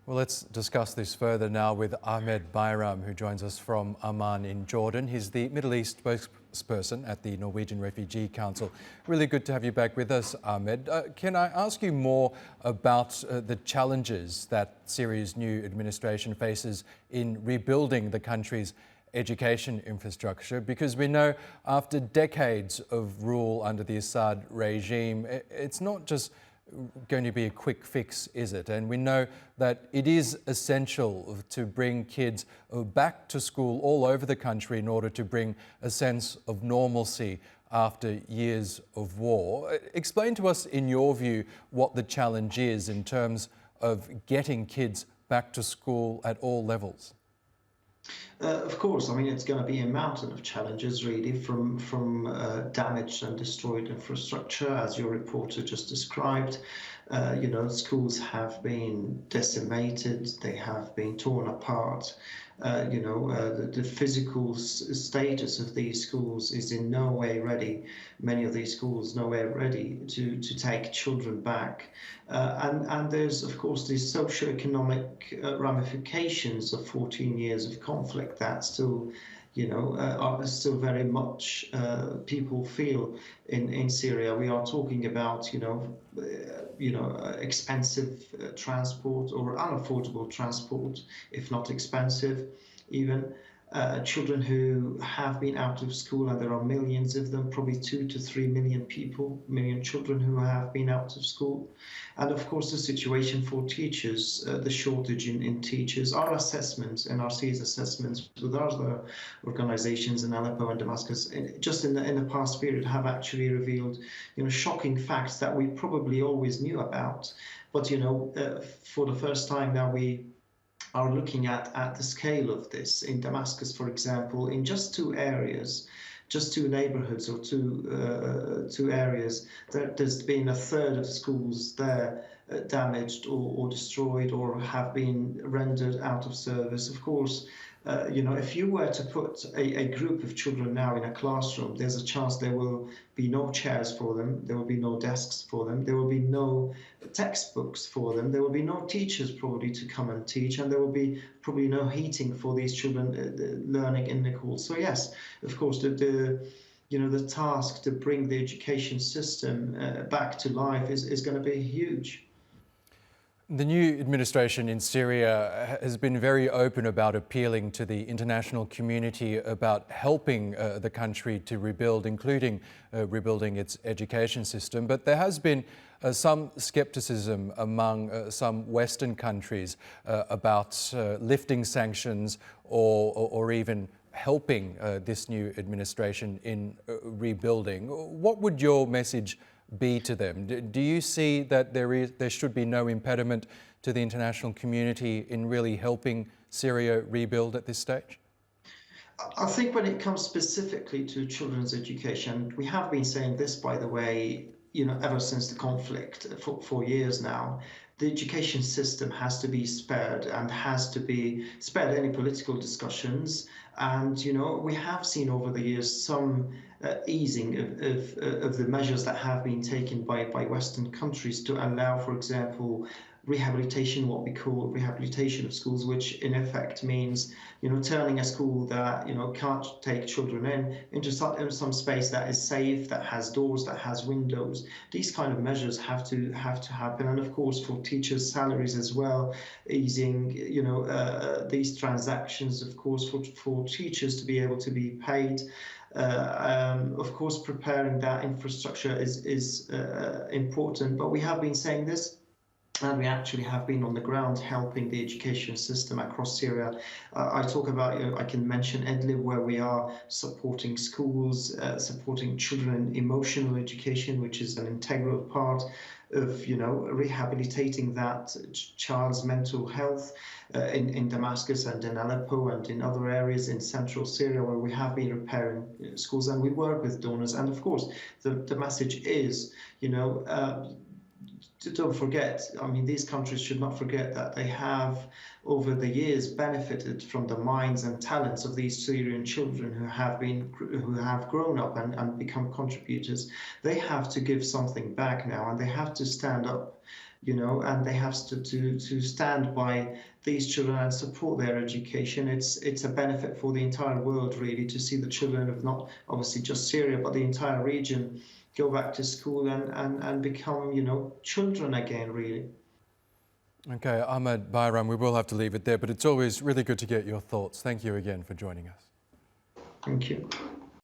Well, let's discuss this further now with Ahmed Bayram, who joins us from Amman in Jordan. He's the Middle East spokesperson at the Norwegian Refugee Council. Really good to have you back with us, Ahmed. Can I ask you more about the challenges that Syria's new administration faces in rebuilding the country's education infrastructure? Because we know after decades of rule under the Assad regime, it's not just going to be a quick fix, is it? And we know that it is essential to bring kids back to school all over the country in order to bring a sense of normalcy after years of war. Explain to us, in your view, what the challenge is in terms of getting kids back to school at all levels. Of course, I mean, it's going to be a mountain of challenges, really, from damaged and destroyed infrastructure, as your reporter just described. Schools have been decimated, they have been torn apart. The physical status of these schools is in no way ready. Many of these schools nowhere ready to take children back. And there's, of course, these socio-economic ramifications of 14 years of conflict that still are still very much people feel in Syria. We are talking about expensive transport or unaffordable transport, if not expensive, even. Children who have been out of school, and there are millions of them, probably 2 to 3 million children who have been out of school. And of course, the situation for teachers, the shortage in teachers. Our assessments, NRC's assessments with other organizations in Aleppo and Damascus, just in the past period, have actually revealed, shocking facts that we probably always knew about. But, for the first time now, we are looking at the scale of this. In Damascus, for example, in just two areas, just two neighborhoods or two areas, there's been a third of schools there damaged or destroyed or have been rendered out of service. Of course, if you were to put a group of children now in a classroom, there's a chance there will be no chairs for them, there will be no desks for them, there will be no textbooks for them, there will be no teachers probably to come and teach, and there will be probably no heating for these children learning in the cold. So yes, of course, the task to bring the education system back to life is going to be huge. The new administration in Syria has been very open about appealing to the international community about helping the country to rebuild, including rebuilding its education system. But there has been some skepticism among some Western countries about lifting sanctions or even helping this new administration in rebuilding. What would your message be to them? Do you see that there should be no impediment to the international community in really helping Syria rebuild at this stage? I think when it comes specifically to children's education, we have been saying this, by the way, ever since the conflict for years now. The education system has to be spared and has to be spared any political discussions. And, we have seen over the years some easing of the measures that have been taken by Western countries to allow, for example, rehabilitation, what we call rehabilitation of schools, which in effect means, turning a school that, can't take children into some space that is safe, that has doors, that has windows. These kind of measures have to happen. And of course, for teachers' salaries as well, easing, these transactions, of course, for teachers to be able to be paid. Of course, preparing that infrastructure is important, but we have been saying this. And we actually have been on the ground helping the education system across Syria. I talk about, I can mention Idlib, where we are supporting schools, supporting children in emotional education, which is an integral part of, rehabilitating that child's mental health in Damascus and in Aleppo and in other areas in central Syria, where we have been repairing schools, and we work with donors. And of course, the message is, don't forget, I mean, these countries should not forget that they have, over the years, benefited from the minds and talents of these Syrian children who have grown up and become contributors. They have to give something back now, and they have to stand up and they have to stand by these children and support their education. It's a benefit for the entire world, really, to see the children of not obviously just Syria, but the entire region go back to school and become, children again, really. Okay, Ahmed Bayram, we will have to leave it there, but it's always really good to get your thoughts. Thank you again for joining us. Thank you.